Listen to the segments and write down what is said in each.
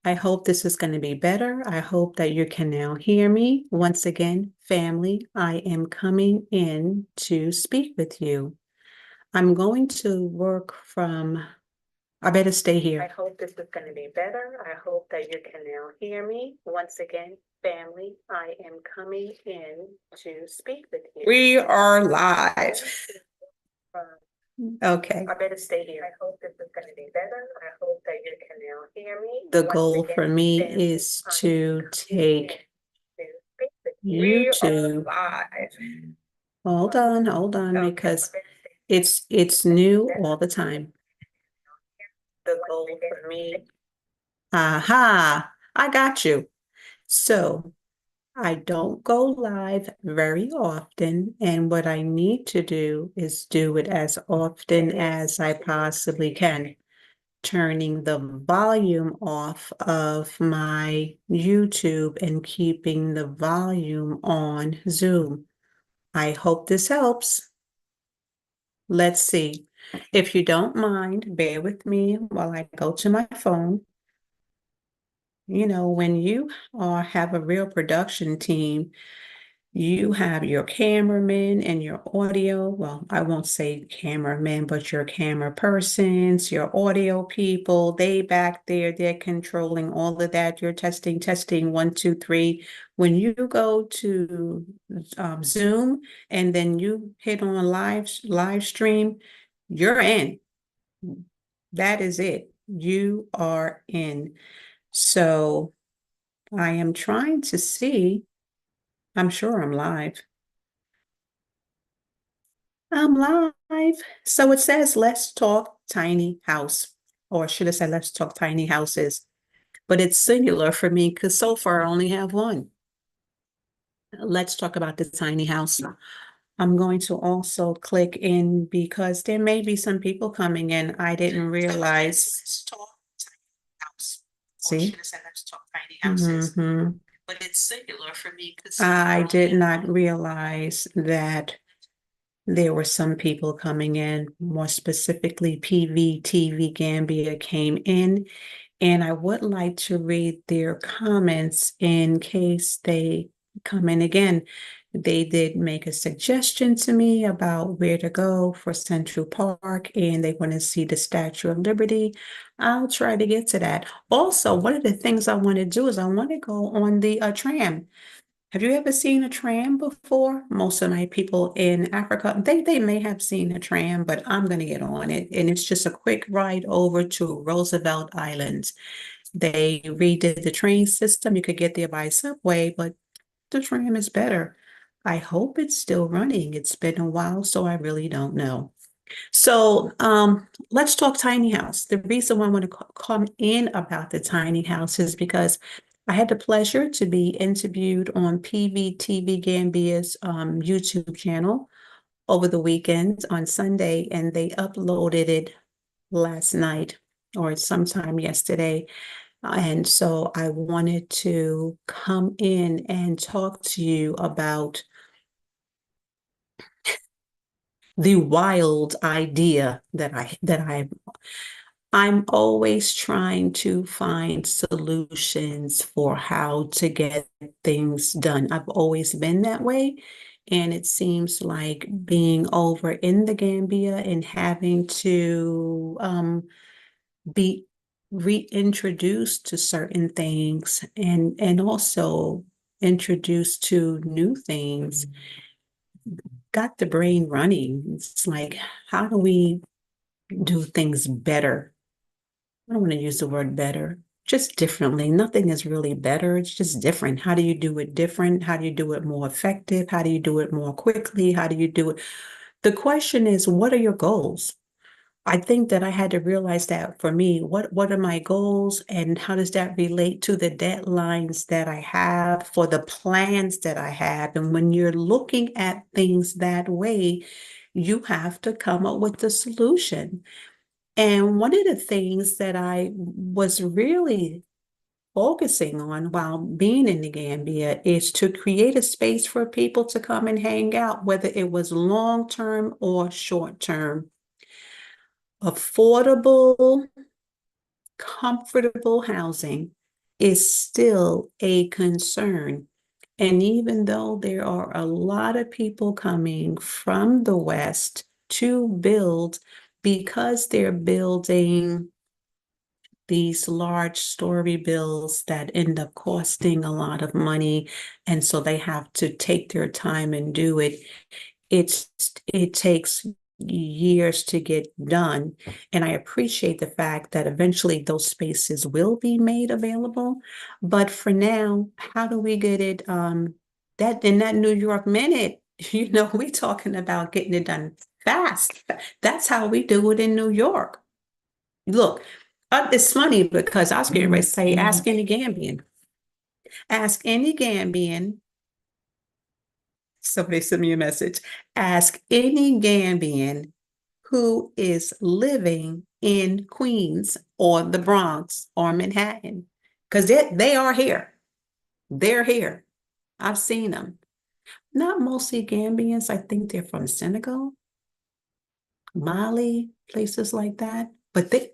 I hope this is going to be better. I hope that you can now hear me. Once again, family, I am coming in to speak with you. I'm going to work from, I better stay here. I hope this is going to be better. I hope that you can now hear me. Once again, family, I am coming in to speak with you. We are live. Okay. I better stay here. I hope this is going to be better. I hope that you can now hear me. The goal for me is to take YouTube. Hold on, because it's new all the time. The goal for me. Aha, I got you. So I don't go live very often, and what I need to do is do it as often as I possibly can, turning the volume off of my YouTube and keeping the volume on Zoom. I hope this helps. Let's see. If you don't mind, bear with me while I go to my phone. When you have a real production team, you have your cameraman and your audio. Well, I won't say cameraman, but your camera persons, your audio people, they back there, they're controlling all of that. You're testing, 1, 2, 3. When you go to Zoom and then you hit on live stream, you're in. That is it. You are in. So I am trying to see. I'm sure I'm live. I'm live. So it says, let's talk tiny house, or should I say, let's talk tiny houses. But it's singular for me because so far I only have one. Let's talk about the tiny house. I'm going to also click in because there may be some people coming in. I didn't realize. Let's talk tiny house. See? Let's talk tiny houses. But it's singular for me because I did not realize that there were some people coming in, more specifically PVTV Gambia came in, and I would like to read their comments in case they come in again. They did make a suggestion to me about where to go for Central Park, and they want to see the Statue of Liberty. I'll try to get to that. Also, one of the things I want to do is I want to go on the tram. Have you ever seen a tram before? Most of my people in Africa, they may have seen a tram, but I'm going to get on it. And it's just a quick ride over to Roosevelt Island. They redid the train system. You could get there by subway, but the tram is better. I hope it's still running. It's been a while, so I really don't know. So let's talk tiny house. The reason why I want to come in about the tiny house is because I had the pleasure to be interviewed on PVTV Gambia's YouTube channel over the weekend on Sunday, and they uploaded it last night or sometime yesterday. And so I wanted to come in and talk to you about the wild idea I'm always trying to find solutions for how to get things done. I've always been that way. And it seems like being over in the Gambia and having to be reintroduced to certain things and also introduced to new things got the brain running. It's like, how do we do things better? I don't want to use the word better, just differently. Nothing is really better. It's just different. How do you do it different? How do you do it more effective? How do you do it more quickly? How do you do it? The question is, what are your goals? I think that I had to realize that for me, what are my goals and how does that relate to the deadlines that I have for the plans that I have? And when you're looking at things that way, you have to come up with the solution. And one of the things that I was really focusing on while being in the Gambia is to create a space for people to come and hang out, whether it was long term or short term. Affordable, comfortable housing is still a concern. And even though there are a lot of people coming from the West to build, because they're building these large story builds that end up costing a lot of money, and so they have to take their time and do it. It takes years to get done. And I appreciate the fact that eventually those spaces will be made available. But for now, how do we get it that in that New York minute, we talking about getting it done fast. That's how we do it in New York. Look, it's funny because I was getting ready to say, ask any Gambian. Ask any Gambian. Somebody sent me a message. Ask any Gambian who is living in Queens or the Bronx or Manhattan, because they are here. They're here. I've seen them. Not mostly Gambians. I think they're from Senegal, Mali, places like that. But they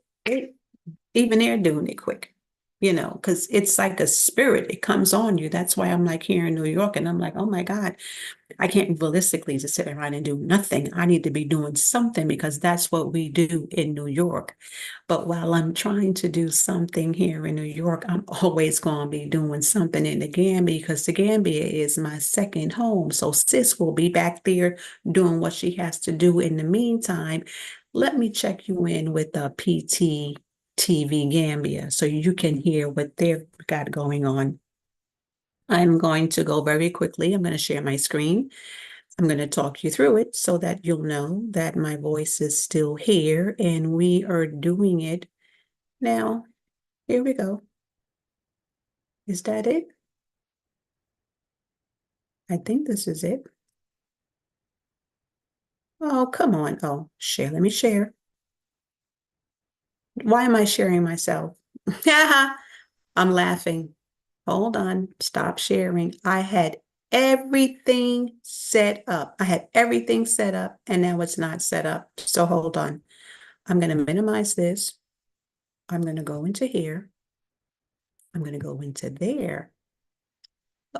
even they're doing it quick, because it's like a spirit. It comes on you. That's why I'm like here in New York and I'm like, oh my God, I can't realistically just sit around and do nothing. I need to be doing something because that's what we do in New York. But while I'm trying to do something here in New York, I'm always going to be doing something in the Gambia because the Gambia is my second home. So sis will be back there doing what she has to do. In the meantime, let me check you in with the PT TV Gambia so you can hear what they've got going on. I'm going to go very quickly. I'm going to share my screen. I'm going to talk you through it so that you'll know that my voice is still here and we are doing it. Now, here we go. Is that it? I think this is it. Oh, come on. Oh, share. Let me share. Why am I sharing myself? I'm laughing. Hold on. Stop sharing. I had everything set up. I had everything set up and now it's not set up. So hold on. I'm going to minimize this. I'm going to go into here. I'm going to go into there.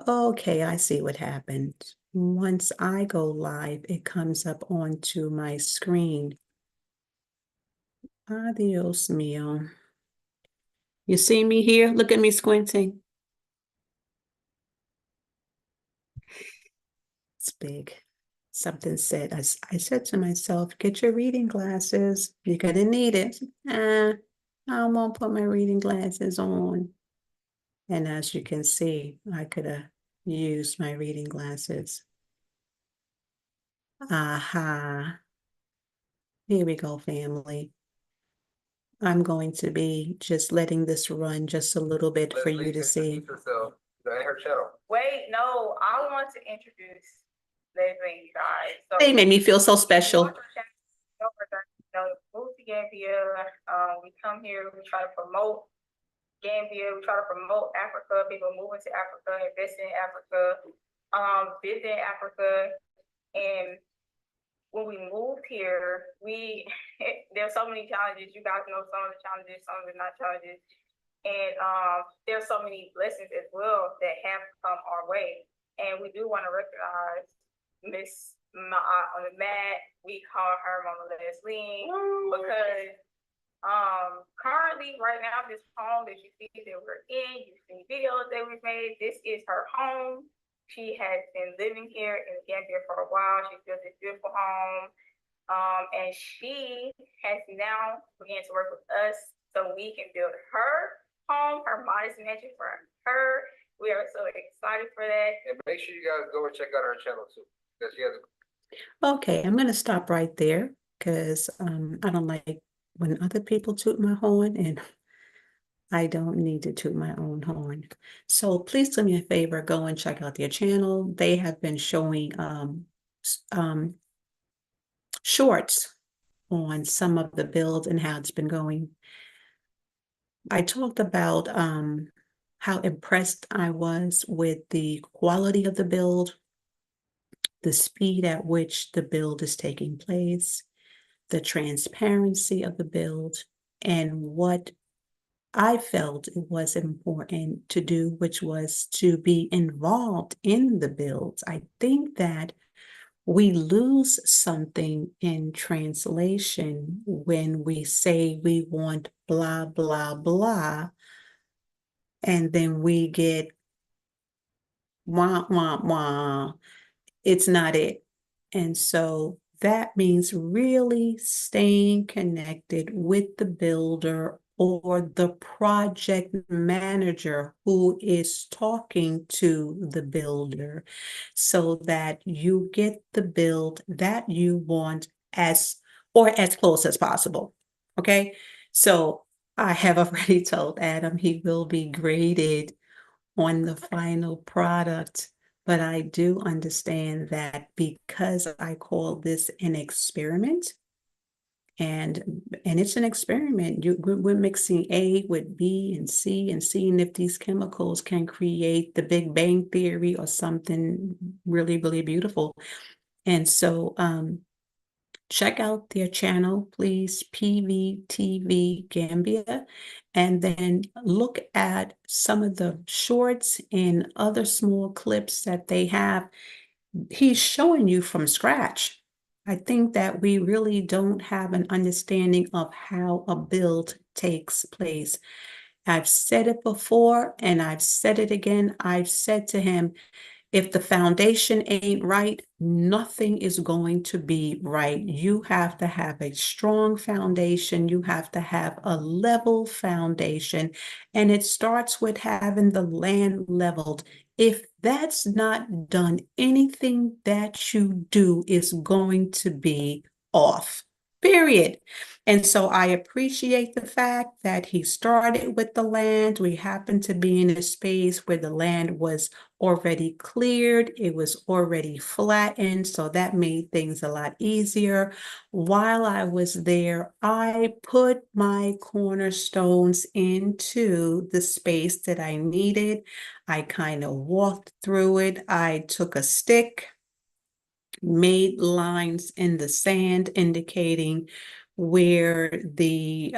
Okay, I see what happened. Once I go live, it comes up onto my screen. Adios mio. You see me here? Look at me squinting. It's big. Something said, I said to myself, get your reading glasses. You're going to need it. I won't put my reading glasses on. And as you can see, I could have used my reading glasses. Aha. Here we go, family. I'm going to be just letting this run just a little bit for you to see. Wait, no, I want to introduce Leslie, guys. So They made me feel so special. Move to Gambia. We come here, we try to promote Gambia, we try to promote Africa, people moving to Africa, investing in Africa, visiting Africa. And when we moved here, there's so many challenges. You guys know some of the challenges, some of the not challenges. And there's so many blessings as well that have come our way. And we do want to recognize Miss on the mat. We call her Mama Leslie because currently right now, this home that you see that we're in, you see videos that we've made, this is her home. She has been living here in Gambia for a while. She's built this beautiful home. And she has now began to work with us so we can build her home, her modest mansion for her. We are so excited for that. And make sure you guys go and check out her channel too, because she has a Okay, I'm going to stop right there because I don't like when other people toot my horn and I don't need to toot my own horn. So please do me a favor, go and check out their channel. They have been showing shorts on some of the builds and how it's been going. I talked about how impressed I was with the quality of the build, the speed at which the build is taking place, the transparency of the build, and what I felt it was important to do, which was to be involved in the builds. I think that we lose something in translation when we say we want blah, blah, blah, and then we get wah, wah, wah. It's not it. And so that means really staying connected with the builder or the project manager who is talking to the builder so that you get the build that you want as close as possible. Okay. So I have already told Adam he will be graded on the final product. But I do understand that because I call this an experiment, and it's an experiment. We're mixing A with B and C and seeing if these chemicals can create the Big Bang Theory or something really, really beautiful. And so check out their channel, please, PVTV Gambia, and then look at some of the shorts and other small clips that they have. He's showing you from scratch. I think that we really don't have an understanding of how a build takes place. I've said it before and I've said it again. I've said to him, if the foundation ain't right, nothing is going to be right. You have to have a strong foundation. You have to have a level foundation. And it starts with having the land leveled. If that's not done, anything that you do is going to be off. Period. And so I appreciate the fact that he started with the land. We happened to be in a space where the land was already cleared, it was already flattened, so that made things a lot easier. While I was there, I put my cornerstones into the space that I needed. I kind of walked through it. I took a stick, made lines in the sand indicating where the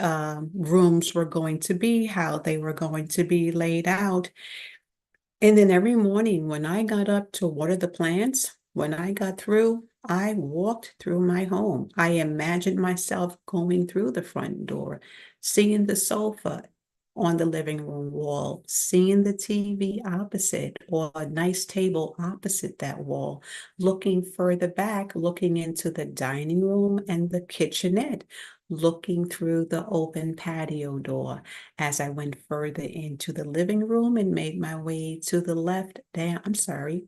rooms were going to be, how they were going to be laid out. And then every morning when I got up to water the plants, when I got through, I walked through my home. I imagined myself going through the front door, seeing the sofa on the living room wall, seeing the TV opposite or a nice table opposite that wall, looking further back, looking into the dining room and the kitchenette, looking through the open patio door as I went further into the living room and made my way to the left, down, I'm sorry,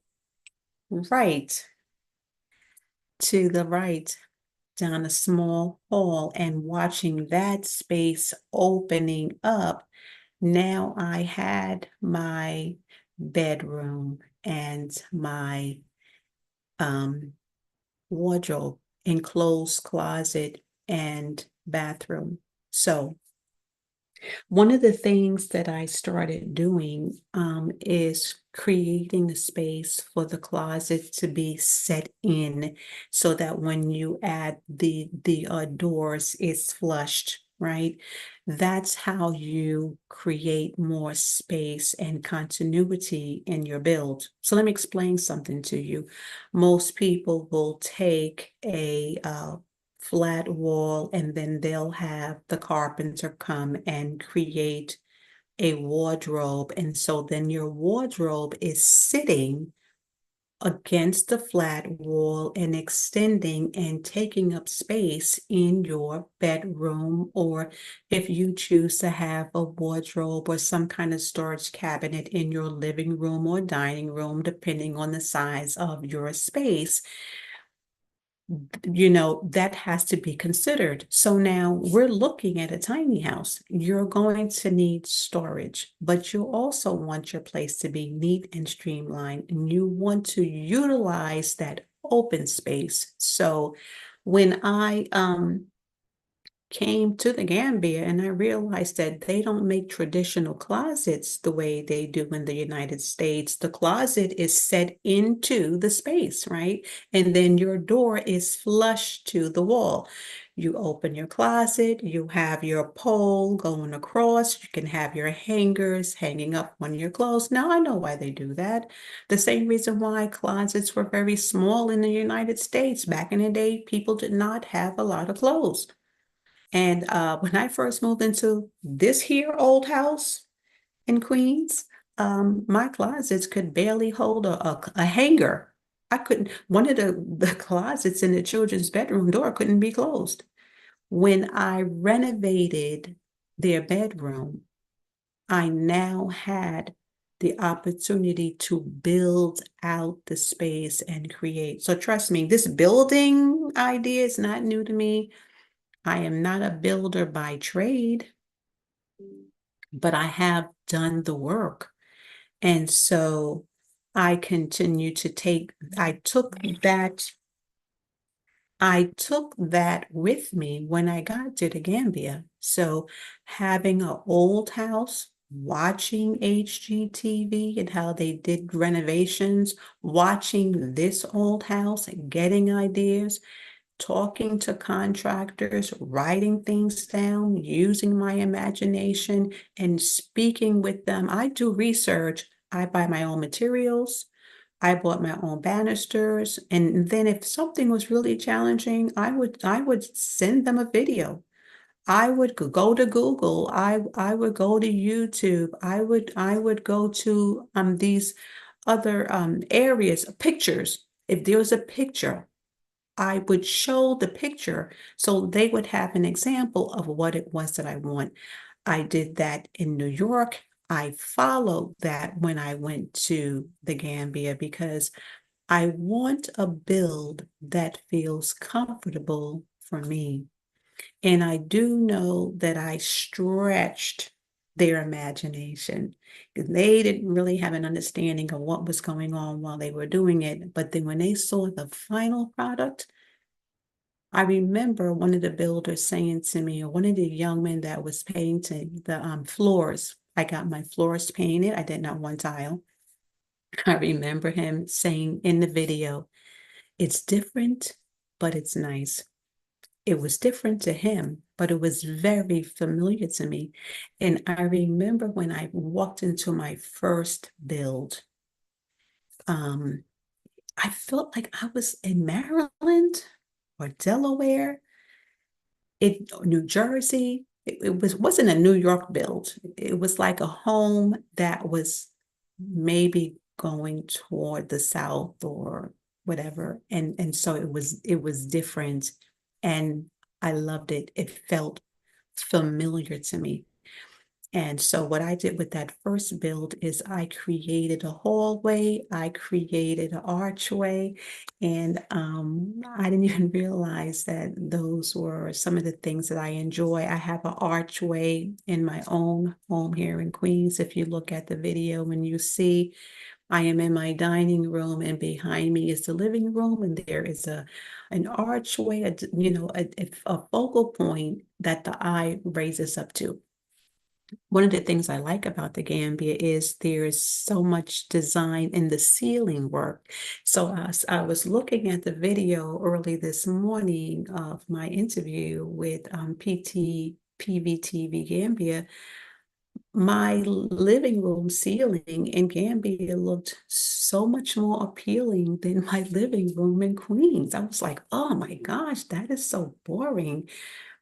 right, to the right, down a small hall and watching that space opening up. Now I had my bedroom and my wardrobe, enclosed closet, and bathroom. So one of the things that I started doing is creating a space for the closet to be set in so that when you add the doors, it's flushed, right? That's how you create more space and continuity in your build. So let me explain something to you. Most people will take a flat wall and then they'll have the carpenter come and create a wardrobe. And so then your wardrobe is sitting against the flat wall and extending and taking up space in your bedroom, or if you choose to have a wardrobe or some kind of storage cabinet in your living room or dining room, depending on the size of your space, that has to be considered. So now we're looking at a tiny house. You're going to need storage, but you also want your place to be neat and streamlined, and you want to utilize that open space. So when I came to the Gambia and I realized that they don't make traditional closets the way they do in the United States. The closet is set into the space, right? And then your door is flush to the wall. You open your closet, you have your pole going across, you can have your hangers hanging up on your clothes. Now I know why they do that. The same reason why closets were very small in the United States. Back in the day, people did not have a lot of clothes. And when I first moved into this here old house in Queens, my closets could barely hold a hanger. I couldn't, one of the closets in the children's bedroom door couldn't be closed. When I renovated their bedroom, I now had the opportunity to build out the space and create. So trust me, this building idea is not new to me. I am not a builder by trade, but I have done the work. And so I continue to I took that with me when I got to the Gambia. So having an old house, watching HGTV and how they did renovations, watching this old house, getting ideas, talking to contractors, writing things down, using my imagination, and speaking with them. I do research. I buy my own materials. I bought my own banisters. And then if something was really challenging, I would send them a video. I would go to Google. I would go to YouTube. I would go to these other areas, pictures. If there was a picture, I would show the picture so they would have an example of what it was that I want. I did that in New York. I followed that when I went to the Gambia because I want a build that feels comfortable for me. And I do know that I stretched their imagination. They didn't really have an understanding of what was going on while they were doing it. But then when they saw the final product, I remember one of the builders saying to me, or one of the young men that was painting the floors. I got my floors painted. I did not want tile. I remember him saying in the video, it's different, but it's nice. It was different to him, but it was very familiar to me. And I remember when I walked into my first build, um, I felt like I was in Maryland or Delaware, New Jersey. Wasn't a New York build. It was like a home that was maybe going toward the south or whatever. And so it was different and I loved it. It felt familiar to me. And so what I did with that first build is I created a hallway, I created an archway, and I didn't even realize that those were some of the things that I enjoy. I have an archway in my own home here in Queens. If you look at the video and you see, I am in my dining room, and behind me is the living room, and there is an archway, a focal point that the eye raises up to. One of the things I like about the Gambia is there's so much design in the ceiling work. So I was looking at the video early this morning of my interview with PT PVTV Gambia. My living room ceiling in Gambia looked so much more appealing than my living room in Queens. I was like, oh my gosh, that is so boring.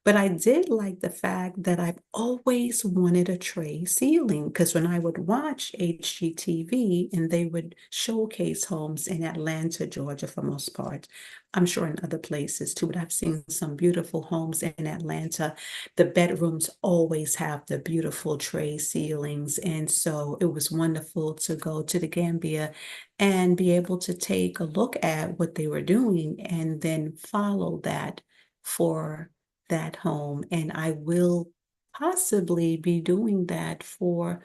But I did like the fact that I've always wanted a tray ceiling because when I would watch HGTV and they would showcase homes in Atlanta, Georgia, for most part, I'm sure in other places too, but I've seen some beautiful homes in Atlanta. The bedrooms always have the beautiful tray ceilings. And so it was wonderful to go to the Gambia and be able to take a look at what they were doing and then follow that for that home. And I will possibly be doing that for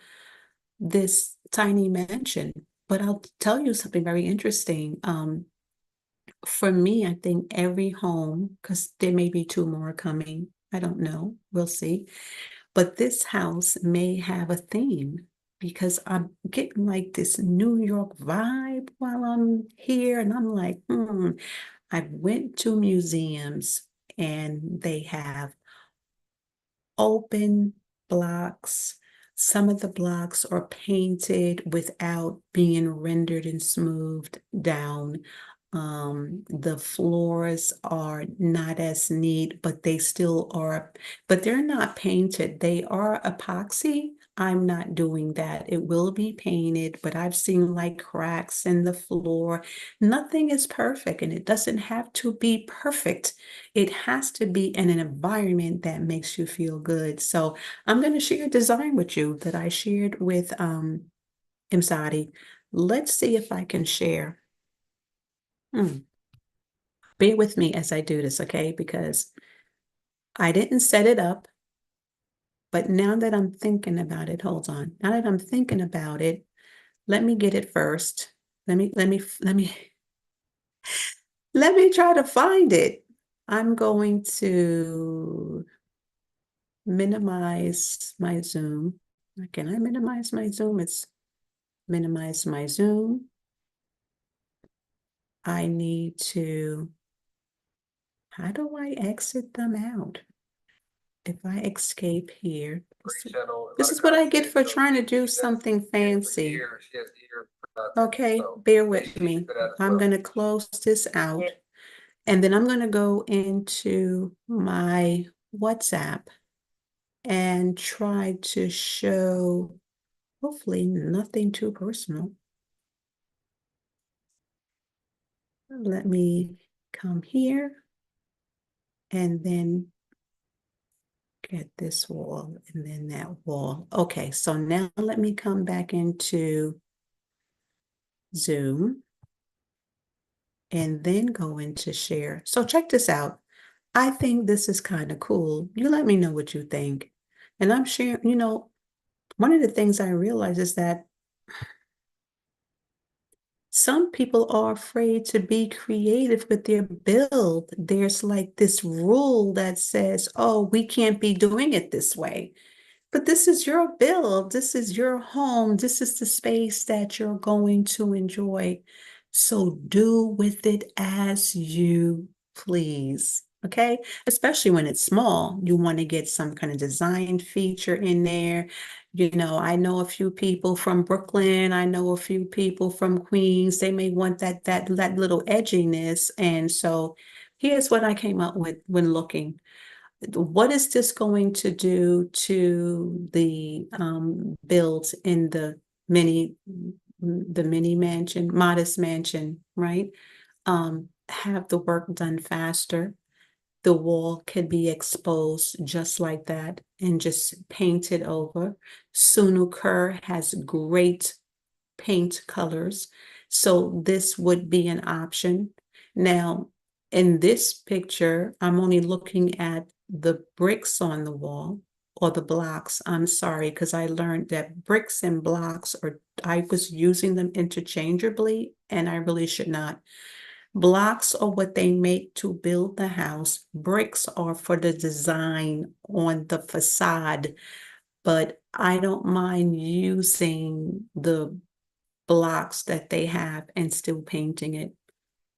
this tiny mansion. But I'll tell you something very interesting. For me, I think every home, because there may be two more coming, I don't know, we'll see. But this house may have a theme because I'm getting like this New York vibe while I'm here. And I'm like, I went to museums and they have open blocks. Some of the blocks are painted without being rendered and smoothed down. The floors are not as neat, but they still are, but they're not painted. They are epoxy. I'm not doing that. It will be painted, but I've seen like cracks in the floor. Nothing is perfect, and it doesn't have to be perfect. It has to be in an environment that makes you feel good. So I'm going to share a design with you that I shared with Imzadi. Let's see if I can share. Bear with me as I do this, okay? Because I didn't set it up, but now that I'm thinking about it, hold on. Now that I'm thinking about it, let me get it first. Let me try to find it. I'm going to minimize my Zoom. Can I minimize my Zoom? It's minimize my Zoom. I need to, how do I exit them out? If I escape here, this is what I get for trying to do something fancy. She has ear. Okay, so bear they with should me. get that as I'm well. gonna close this out. Yeah. And then I'm gonna go into my WhatsApp and try to show, hopefully nothing too personal. Let me come here and then get this wall and then that wall. Okay, so now let me come back into Zoom and then go into share. So check this out. I think this is kind of cool. You let me know what you think. And I'm sharing, one of the things I realize is that some people are afraid to be creative with their build. There's like this rule that says, oh, we can't be doing it this way. But this is your build. This is your home. This is the space that you're going to enjoy. So do with it as you please. Okay. Especially when it's small, you want to get some kind of design feature in there. I know a few people from Brooklyn. I know a few people from Queens. They may want that little edginess. And so here's what I came up with when looking. What is this going to do to the builds in the mini mansion, modest mansion, right? Have the work done faster. The wall can be exposed just like that and just painted over. Sunu Kerr has great paint colors, so this would be an option. Now, in this picture, I'm only looking at the bricks on the wall or the blocks. I'm sorry, because I learned that bricks and blocks I was using them interchangeably, and I really should not. Blocks are what they make to build the house. Bricks are for the design on the facade, but I don't mind using the blocks that they have and still painting it,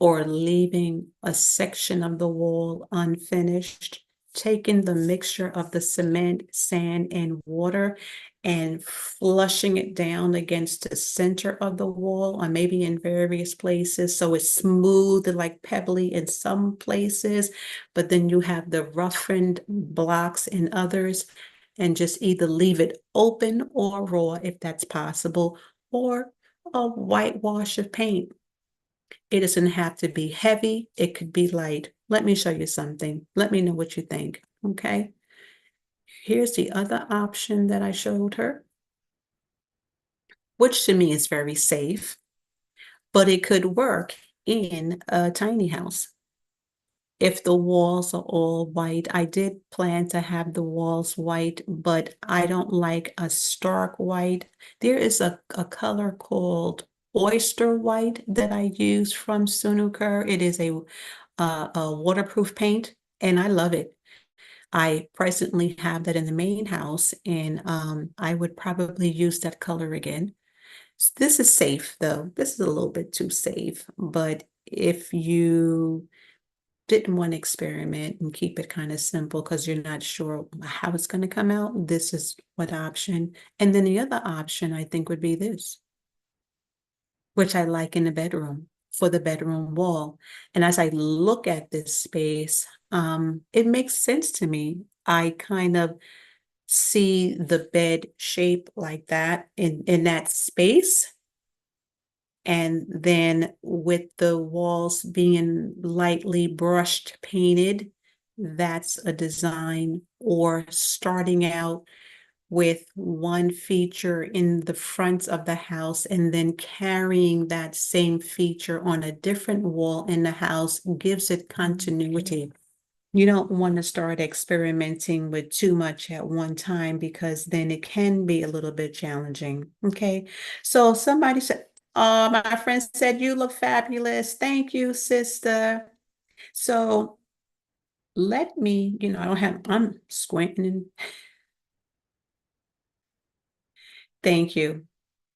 or leaving a section of the wall unfinished, taking the mixture of the cement, sand, and water and flushing it down against the center of the wall, or maybe in various places. So it's smooth and like pebbly in some places, but then you have the roughened blocks in others, and just either leave it open or raw if that's possible, or a whitewash of paint. It doesn't have to be heavy. It could be light. Let me show you something. Let me know what you think. Okay. Here's the other option that I showed her, which to me is very safe, but it could work in a tiny house. If the walls are all white, I did plan to have the walls white, but I don't like a stark white. There is a color called oyster white that I use from Sunu Kerr. It is a waterproof paint, and I love it. I presently have that in the main house, and I would probably use that color again. This is safe, though. This is a little bit too safe, but if you didn't want to experiment and keep it kind of simple because you're not sure how it's going to come out, this is what option. And then the other option I think would be this, which I like in the bedroom for the bedroom wall. And as I look at this space, it makes sense to me. I kind of see the bed shape like that in that space. And then with the walls being lightly brushed, painted, that's a design. Or starting out with one feature in the front of the house and then carrying that same feature on a different wall in the house gives it continuity. You don't want to start experimenting with too much at one time because then it can be a little bit challenging. Okay. So somebody said, oh, my friend said, you look fabulous. Thank you, sister. So let me, I'm squinting. Thank you.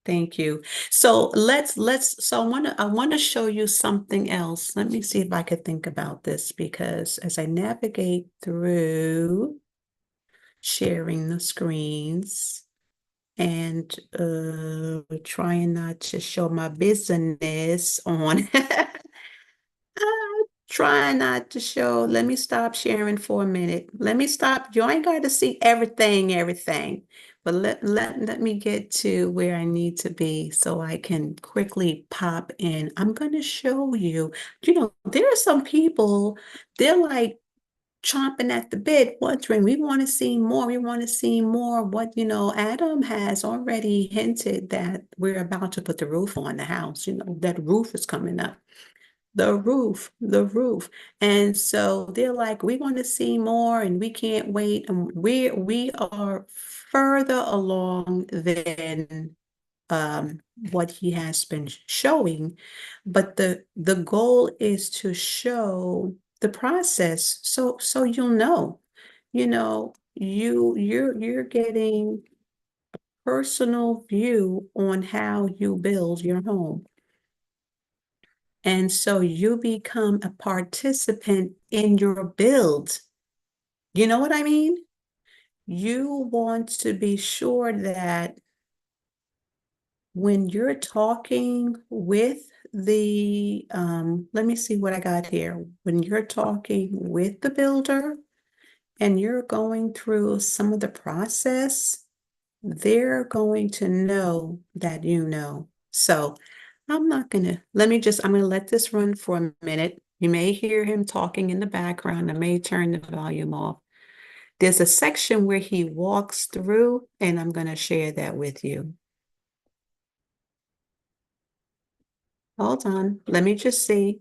Thank you. So so I want to show you something else. Let me see if I could think about this because as I navigate through sharing the screens and trying not to show my business on trying not to show. Let me stop sharing for a minute. Let me stop. You ain't got to see everything. But let me get to where I need to be so I can quickly pop in. I'm going to show you, there are some people, they're like chomping at the bit, wondering, we want to see more. We want to see more. Adam has already hinted that we're about to put the roof on the house. That roof is coming up. The roof. And so they're like, we want to see more and we can't wait. And we are further along than what he has been showing. But the goal is to show the process so you'll know. You're getting personal view on how you build your home. And so you become a participant in your build. You know what I mean? You want to be sure that when you're talking with let me see what I got here. When you're talking with the builder and you're going through some of the process, they're going to know that you know. So I'm going to let this run for a minute. You may hear him talking in the background. I may turn the volume off. There's a section where he walks through, and I'm going to share that with you. Hold on. Let me just see.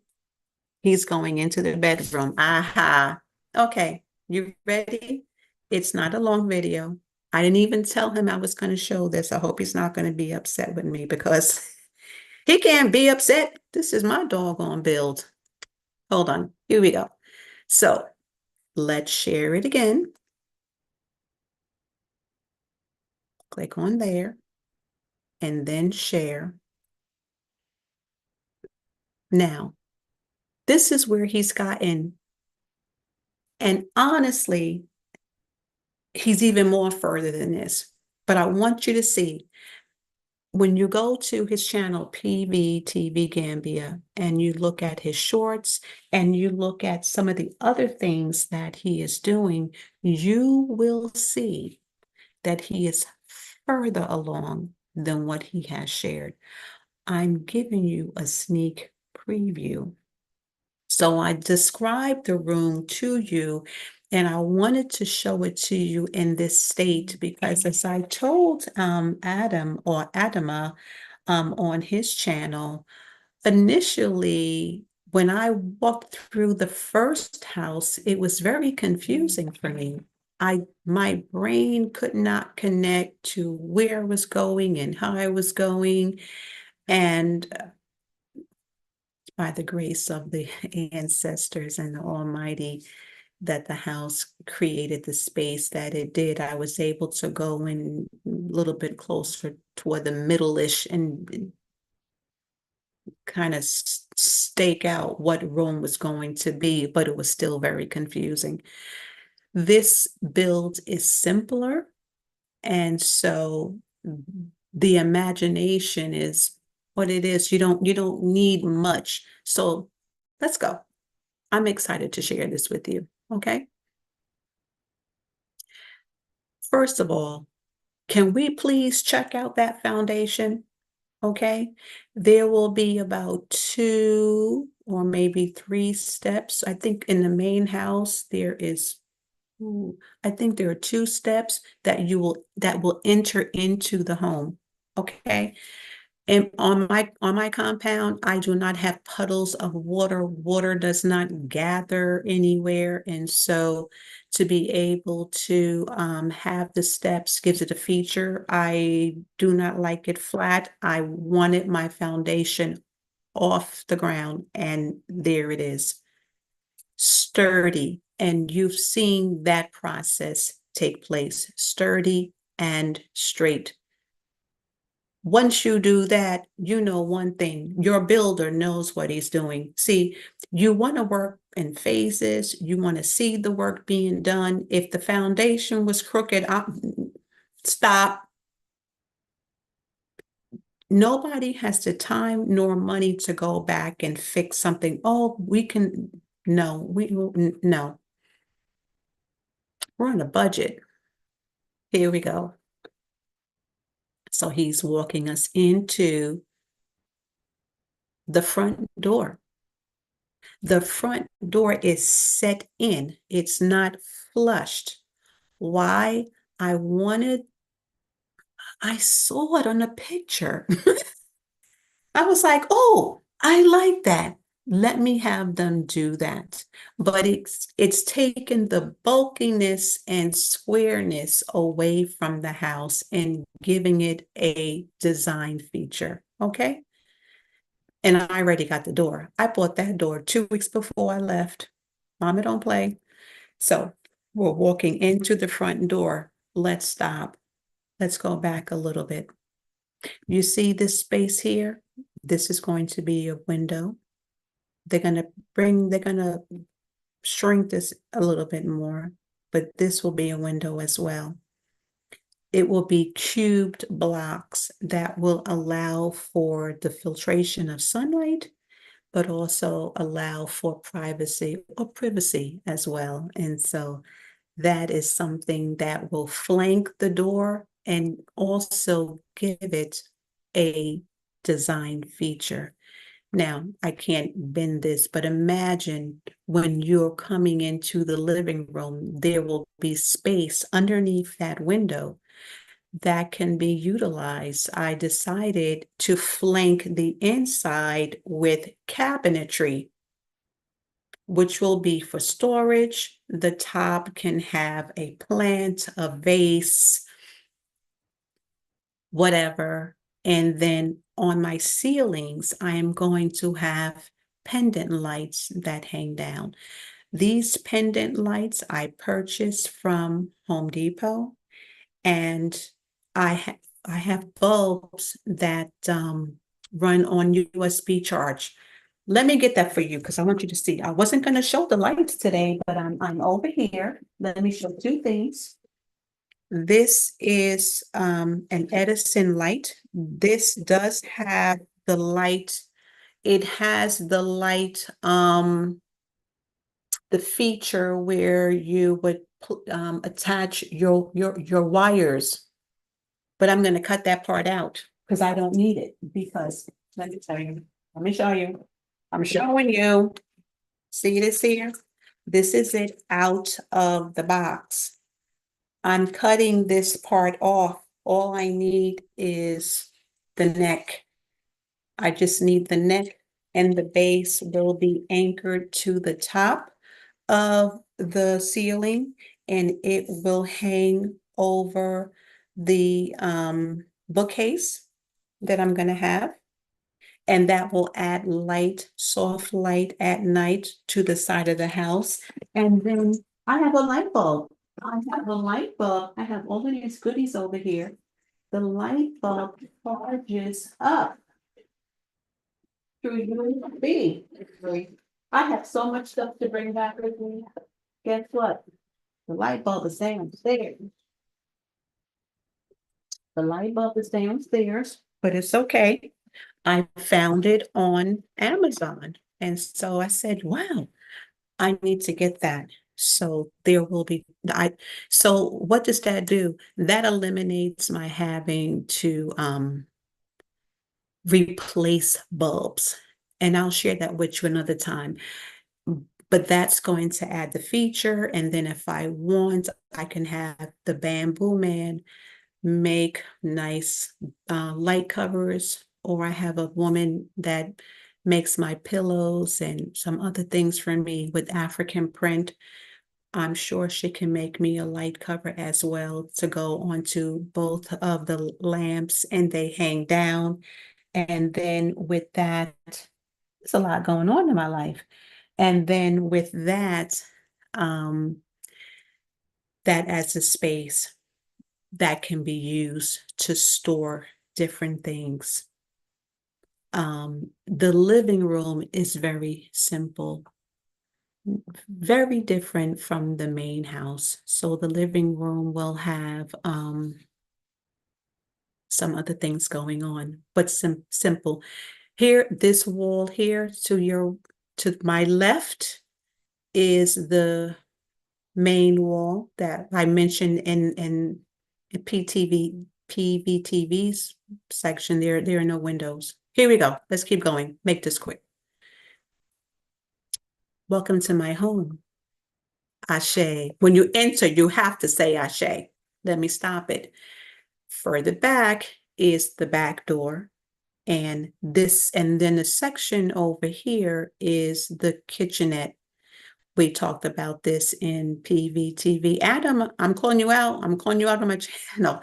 He's going into the bedroom. Aha. Okay. You ready? It's not a long video. I didn't even tell him I was going to show this. I hope he's not going to be upset with me because he can't be upset. This is my doggone build. Hold on. Here we go. So let's share it again. Click on there and then share. Now, this is where he's gotten. And honestly, he's even more further than this. But I want you to see when you go to his channel, PVTV Gambia, and you look at his shorts and you look at some of the other things that he is doing, you will see that he is further along than what he has shared. I'm giving you a sneak preview. So I described the room to you, and I wanted to show it to you in this state because as I told Adam or Adama on his channel, initially, when I walked through the first house, it was very confusing for me. My brain could not connect to where I was going and how I was going. And by the grace of the ancestors and the Almighty, that the house created the space that it did, I was able to go in a little bit closer toward the middle-ish and kind of stake out what room was going to be, but it was still very confusing. This build is simpler, and so the imagination is what it is. You don't need much. So let's go. I'm excited to share this with you. Okay. First of all, can we please check out that foundation? Okay. There will be about 2 or maybe 3 steps. I think in the main house there is, I think there are 2 steps that will enter into the home. Okay. And on my compound, I do not have puddles of water. Water does not gather anywhere. And so to be able to have the steps gives it a feature. I do not like it flat. I wanted my foundation off the ground, and there it is. Sturdy. And you've seen that process take place. Sturdy and straight. Once you do that, you know one thing, your builder knows what he's doing. See, you want to work in phases. You want to see the work being done. If the foundation was crooked, stop. Nobody has the time nor money to go back and fix something. Oh, no, no. We're on a budget. Here we go. So he's walking us into the front door. The front door is set in. It's not flushed. Why? I saw it on a picture. I was like, oh, I like that. Let me have them do that. But it's taken the bulkiness and squareness away from the house and giving it a design feature. Okay. And I already got the door. I bought that door 2 weeks before I left. Mama don't play. So we're walking into the front door. Let's stop. Let's go back a little bit. You see this space here? This is going to be a window. They're going to shrink this a little bit more, but this will be a window as well. It will be cubed blocks that will allow for the filtration of sunlight, but also allow for privacy as well. And so that is something that will flank the door and also give it a design feature. Now, I can't bend this, but imagine when you're coming into the living room, there will be space underneath that window that can be utilized. I decided to flank the inside with cabinetry, which will be for storage. The top can have a plant, a vase, whatever. And then on my ceilings, I am going to have pendant lights that hang down. These pendant lights I purchased from Home Depot, and I have bulbs that run on USB charge. Let me get that for you because I want you to see. I wasn't going to show the lights today, but I'm over here. Let me show 2 things. This is an Edison light. This does have the light. It has the light, the feature where you would attach your wires. But I'm going to cut that part out because I don't need it, because let me tell you, let me show you. I'm showing you. See this here? This is it out of the box. I'm cutting this part off. All I need is the neck. I just need the neck, and the base will be anchored to the top of the ceiling, and it will hang over the bookcase that I'm going to have. And that will add light, soft light at night to the side of the house. And then I have a light bulb. I have a light bulb. I have all of these goodies over here. The light bulb charges up be. I have so much stuff to bring back with me. Guess what? The light bulb is downstairs. The light bulb is downstairs, but it's okay. I found it on Amazon. And so I said, wow, I need to get that. So there will be, so what does that do? That eliminates my having to replace bulbs. And I'll share that with you another time. But that's going to add the feature. And then if I want, I can have the Bamboo Man make nice light covers, or I have a woman that makes my pillows and some other things for me with African print. I'm sure she can make me a light cover as well to go onto both of the lamps, and they hang down. And then with that, there's a lot going on in my life. And then with that, that as a space that can be used to store different things. The living room is very simple, very different from the main house. So the living room will have some other things going on, but simple. Here, this wall here to my left is the main wall that I mentioned in PVTV's section. There are no windows. Here we go. Let's keep going. Make this quick. Welcome to my home. Ashe. When you enter, you have to say Ashe. Let me stop it. Further back is the back door. And then the section over here is the kitchenette. We talked about this in PVTV. Adam, I'm calling you out. I'm calling you out on my channel.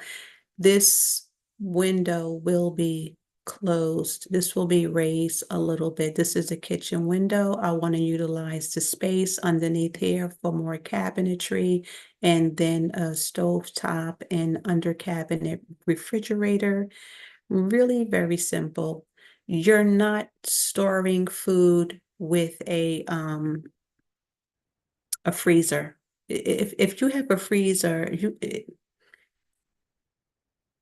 This window will be closed. This will be raised a little bit. This is a kitchen window. I want to utilize the space underneath here for more cabinetry, and then a stove top and under cabinet refrigerator. Really very simple. You're not storing food with a freezer. If you have a freezer,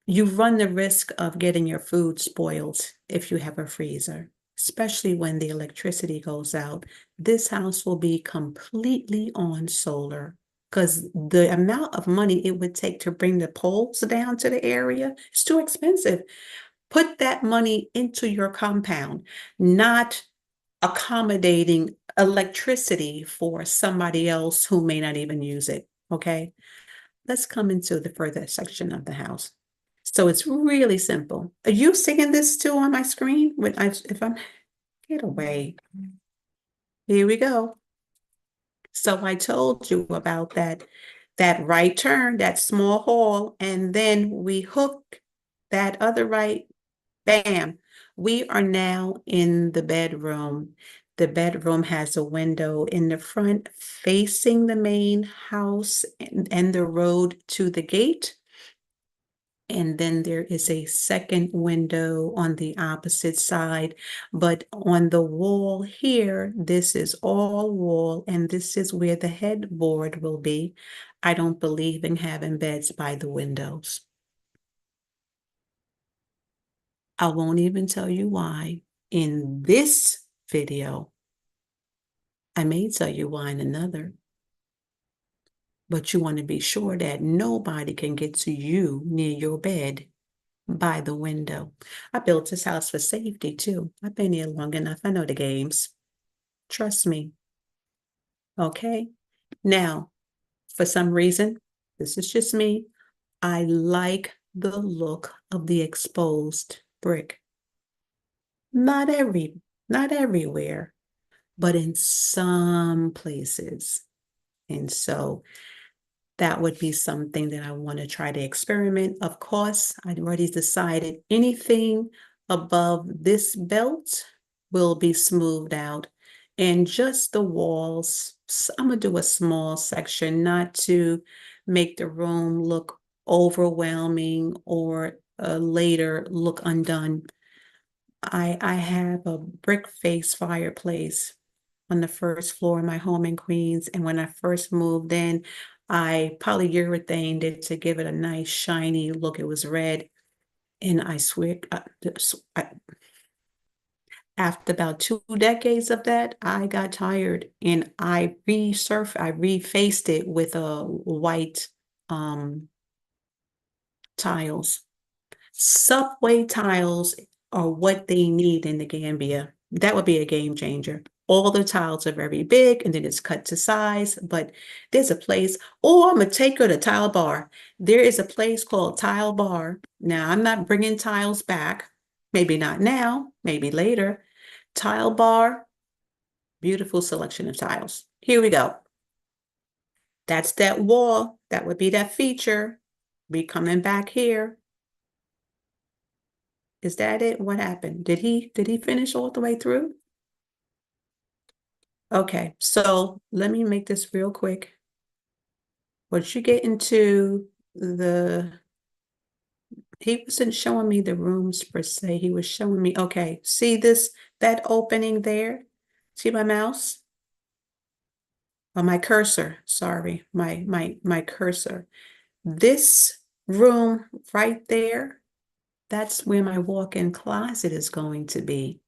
you run the risk of getting your food spoiled if you have a freezer, especially when the electricity goes out. This house will be completely on solar, because the amount of money it would take to bring the poles down to the area is too expensive. Put that money into your compound, not accommodating electricity for somebody else who may not even use it. Okay, let's come into the further section of the house. So it's really simple. Are you seeing this too on my screen? If I'm, get away. Here we go. So I told you about that right turn, that small hall, and then we hook that other right, bam. We are now in the bedroom. The bedroom has a window in the front facing the main house and the road to the gate. And then there is a second window on the opposite side. But on the wall here, this is all wall, and this is where the headboard will be. I don't believe in having beds by the windows. I won't even tell you why in this video. I may tell you why in another. But you want to be sure that nobody can get to you near your bed by the window. I built this house for safety too. I've been here long enough. I know the games. Trust me. Okay. Now, for some reason, this is just me, I like the look of the exposed brick. Not everywhere, but in some places. And so that would be something that I want to try to experiment. Of course, I'd already decided anything above this belt will be smoothed out, and just the walls. I'm going to do a small section, not to make the room look overwhelming or later look undone. I have a brick face fireplace on the first floor of my home in Queens. And when I first moved in, I polyurethaned it to give it a nice shiny look. It was red. And I swear, after about 2 decades of that, I got tired and I refaced it with a white tiles. Subway tiles are what they need in the Gambia. That would be a game changer. All the tiles are very big and then it's cut to size, but there's a place, oh, I'm gonna take her to Tile Bar. There is a place called Tile Bar. Now, I'm not bringing tiles back. Maybe not now, maybe later. Tile Bar, beautiful selection of tiles. Here we go. That's that wall. That would be that feature. Be coming back here. Is that it? What happened? Did he finish all the way through? Okay, so let me make this real quick. Once you get into he wasn't showing me the rooms per se. He was showing me, okay, see that opening there? See my mouse? Oh, my cursor, sorry, my cursor. This room right there, that's where my walk-in closet is going to be.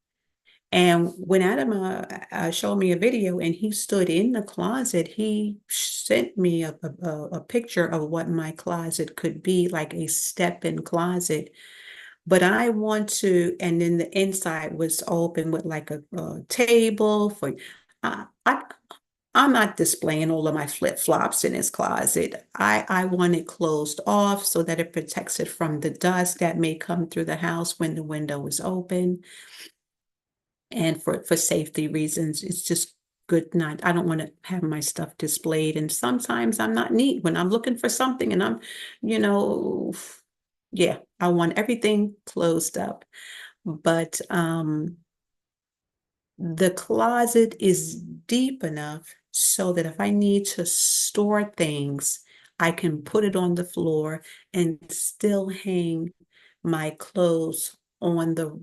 And when Adam showed me a video and he stood in the closet, he sent me a picture of what my closet could be, like a step-in closet. But I want to, and then the inside was open with like a table for, I, I, I'm not displaying all of my flip-flops in his closet. I want it closed off so that it protects it from the dust that may come through the house when the window is open. And for safety reasons, it's just good not, I don't want to have my stuff displayed. And sometimes I'm not neat when I'm looking for something and I'm, you know, yeah, I want everything closed up. But the closet is deep enough so that if I need to store things, I can put it on the floor and still hang my clothes on the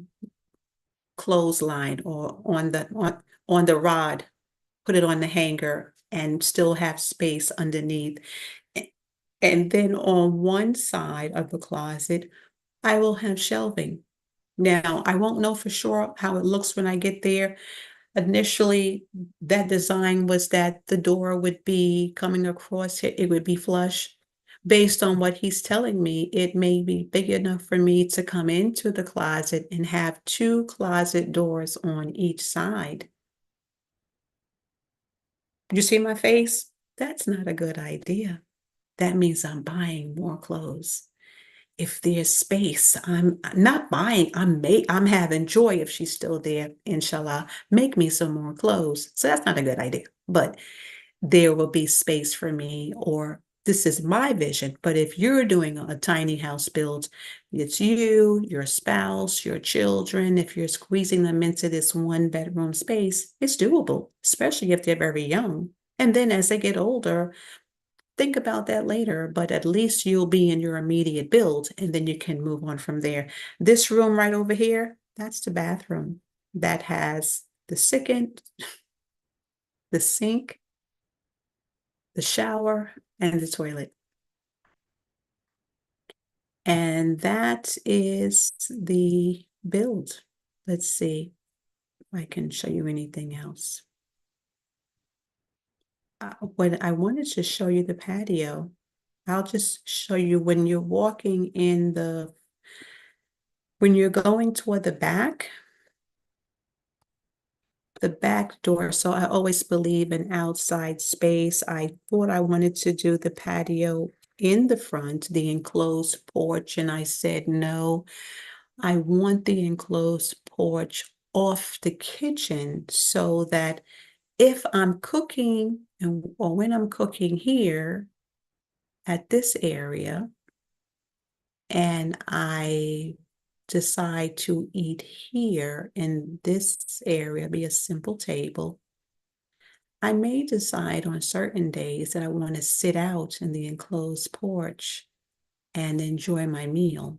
clothesline or on the rod, put it on the hanger and still have space underneath. And then on one side of the closet, I will have shelving. Now, I won't know for sure how it looks when I get there. Initially, that design was that the door would be coming across it, it would be flush. Based on what he's telling me, it may be big enough for me to come into the closet and have 2 closet doors on each side. You see my face? That's not a good idea. That means I'm buying more clothes. If there's space, I'm not buying, I'm having joy if she's still there, inshallah, make me some more clothes. So that's not a good idea, but there will be space for me, or this is my vision. But if you're doing a tiny house build, it's you, your spouse, your children, if you're squeezing them into this 1-bedroom space, it's doable, especially if they're very young. And then as they get older, think about that later, but at least you'll be in your immediate build and then you can move on from there. This room right over here, that's the bathroom that has the second, the sink, the shower, and the toilet. And that is the build. Let's see if I can show you anything else. When I wanted to show you the patio, I'll just show you when you're walking in when you're going toward the back door. So I always believe in outside space. I thought I wanted to do the patio in the front, the enclosed porch, and I said, no, I want the enclosed porch off the kitchen so that if I'm cooking or when I'm cooking here at this area and I decide to eat here in this area, be a simple table, I may decide on certain days that I want to sit out in the enclosed porch and enjoy my meal.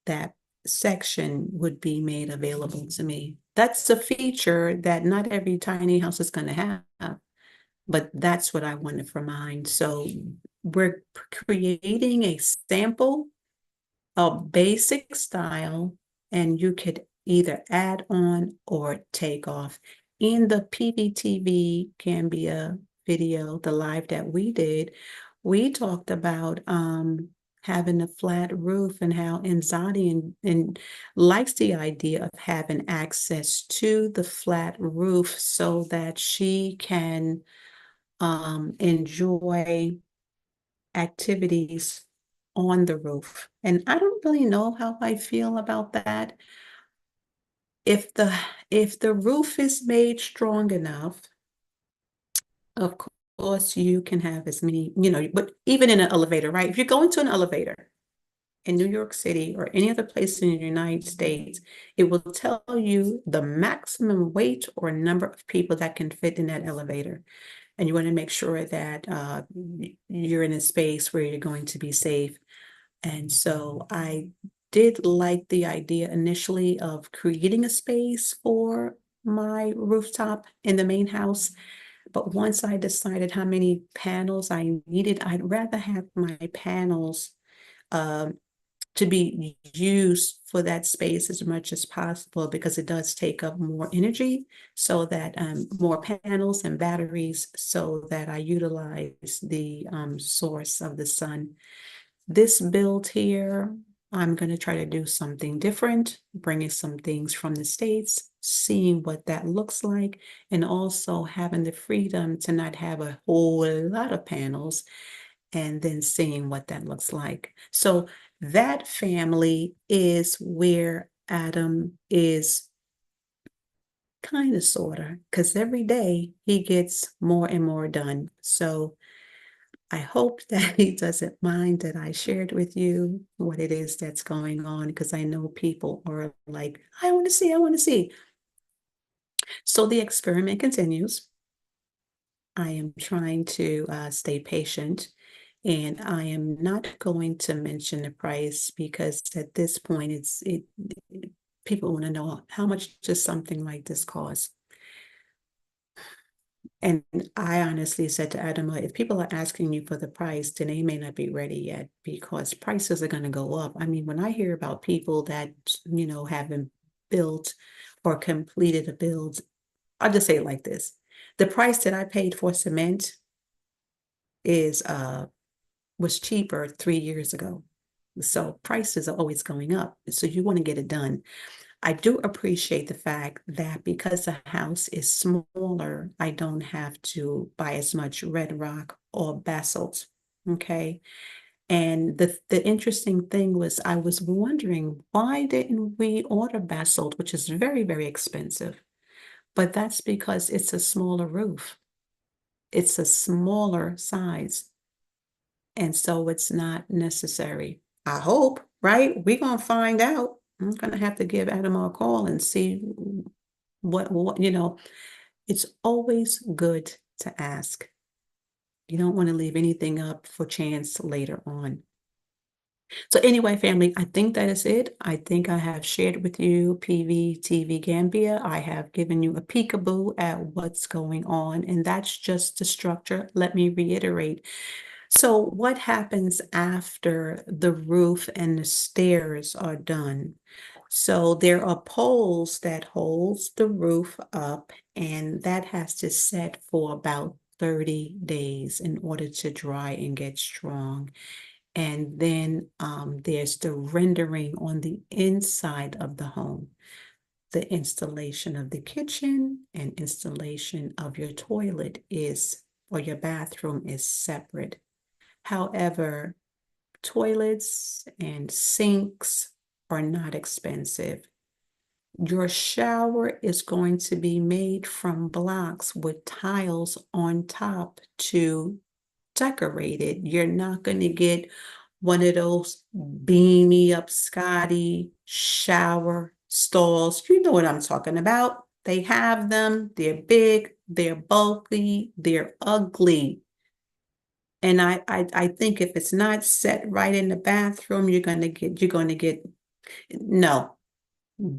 That section would be made available to me. That's a feature that not every tiny house is going to have, but that's what I wanted for mine. So we're creating a sample of basic style, and you could either add on or take off. In the PVTV Gambia video, the live that we did, we talked about having a flat roof and how Nzadi and likes the idea of having access to the flat roof so that she can enjoy activities on the roof. And I don't really know how I feel about that. If the roof is made strong enough, of course you can have as many, but even in an elevator, right? If you go into an elevator in New York City or any other place in the United States, it will tell you the maximum weight or number of people that can fit in that elevator. And you want to make sure that you're in a space where you're going to be safe. And so I did like the idea initially of creating a space for my rooftop in the main house. But once I decided how many panels I needed, I'd rather have my panels to be used for that space as much as possible, because it does take up more energy, so that more panels and batteries, so that I utilize the source of the sun. This build here, I'm going to try to do something different, bringing some things from the States, seeing what that looks like, and also having the freedom to not have a whole lot of panels, and then seeing what that looks like. So that family is where Adam is kind of, sort of, because every day he gets more and more done. So I hope that he doesn't mind that I shared with you what it is that's going on, because I know people are like, I want to see, I want to see. So the experiment continues. I am trying to stay patient, and I am not going to mention the price, because at this point people want to know how much does something like this cost. And I honestly said to Adama, if people are asking you for the price, then they may not be ready yet, because prices are going to go up. I mean, when I hear about people that, haven't built or completed a build, I'll just say it like this. The price that I paid for cement was cheaper 3 years ago. So prices are always going up. So you want to get it done. I do appreciate the fact that because the house is smaller, I don't have to buy as much red rock or basalt. Okay. And the interesting thing was, I was wondering, why didn't we order basalt, which is very, very expensive? But that's because it's a smaller roof. It's a smaller size. And so it's not necessary. I hope, right? We're going to find out. I'm going to have to give Adam a call and see what, it's always good to ask. You don't want to leave anything up for chance later on. So anyway, family, I think that is it. I think I have shared with you PVTV Gambia. I have given you a peekaboo at what's going on, and that's just the structure. Let me reiterate. So what happens after the roof and the stairs are done? So there are poles that holds the roof up, and that has to set for about 30 days in order to dry and get strong. And then there's the rendering on the inside of the home, the installation of the kitchen and installation of your toilet or your bathroom is separate. However, toilets and sinks are not expensive. Your shower is going to be made from blocks with tiles on top to decorate it. You're not going to get one of those beamy up Scotty shower stalls. You know what I'm talking about. They have them. They're big. They're bulky. They're ugly. And I think if it's not set right in the bathroom, you're going to get No,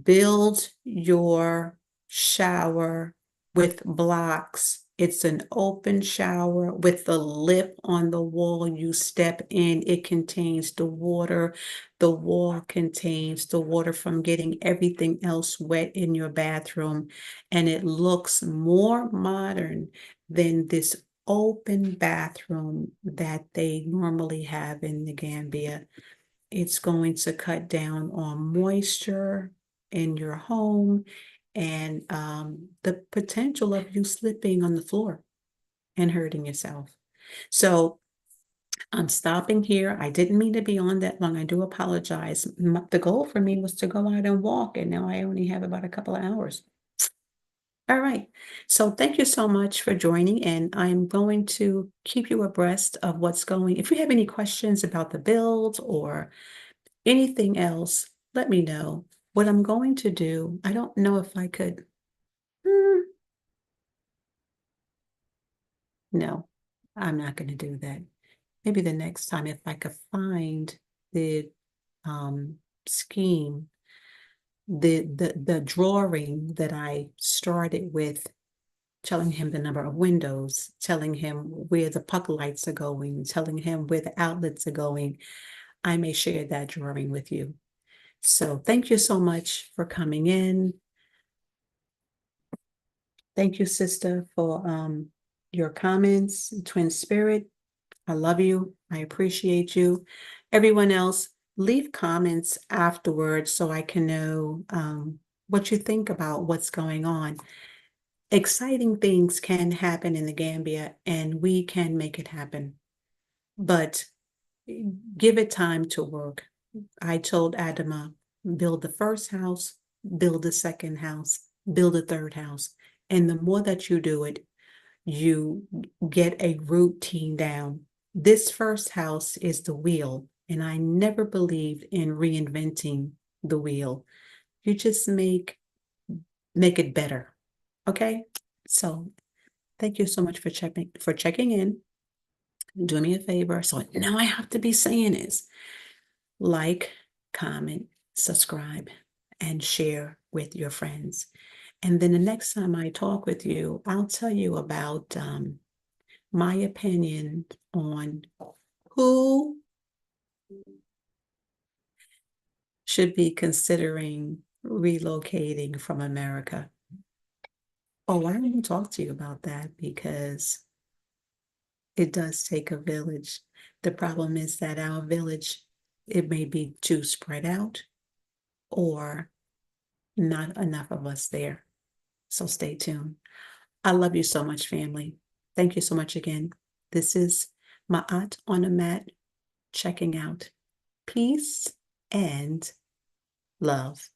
build your shower with blocks. It's an open shower with the lip on the wall. You step in, it contains the water. The wall contains the water from getting everything else wet in your bathroom. And it looks more modern than this open bathroom that they normally have in the Gambia. It's going to cut down on moisture in your home and the potential of you slipping on the floor and hurting yourself. So I'm stopping here. I didn't mean to be on that long. I do apologize. The goal for me was to go out and walk, and now I only have about a couple of hours. All right. So thank you so much for joining, and I'm going to keep you abreast of what's going. If you have any questions about the build or anything else, let me know. What I'm going to do, I don't know if I could. No, I'm not going to do that. Maybe the next time, if I could find the scheme, the drawing that I started with, telling him the number of windows, telling him where the puck lights are going, telling him where the outlets are going. I may share that drawing with you. So thank you so much for coming in. Thank you, sister, for your comments. Twin Spirit, I love you. I appreciate you. Everyone else, leave comments afterwards so I can know what you think about what's going on. Exciting things can happen in the Gambia, and we can make it happen. But give it time to work. I told Adama, build the first house, build the second house, build a third house. And the more that you do it, you get a routine down. This first house is the wheel, and I never believed in reinventing the wheel. You just make it better. Okay? So thank you so much for checking in. Do me a favor. So now I have to be saying this. Like, comment, subscribe, and share with your friends. And then the next time I talk with you, I'll tell you about my opinion on who should be considering relocating from America. Oh, I didn't talk to you about that because it does take a village. The problem is that our village, it may be too spread out or not enough of us there. So stay tuned. I love you so much, family. Thank you so much again. This is Ma'at on a Mat checking out. Peace and love.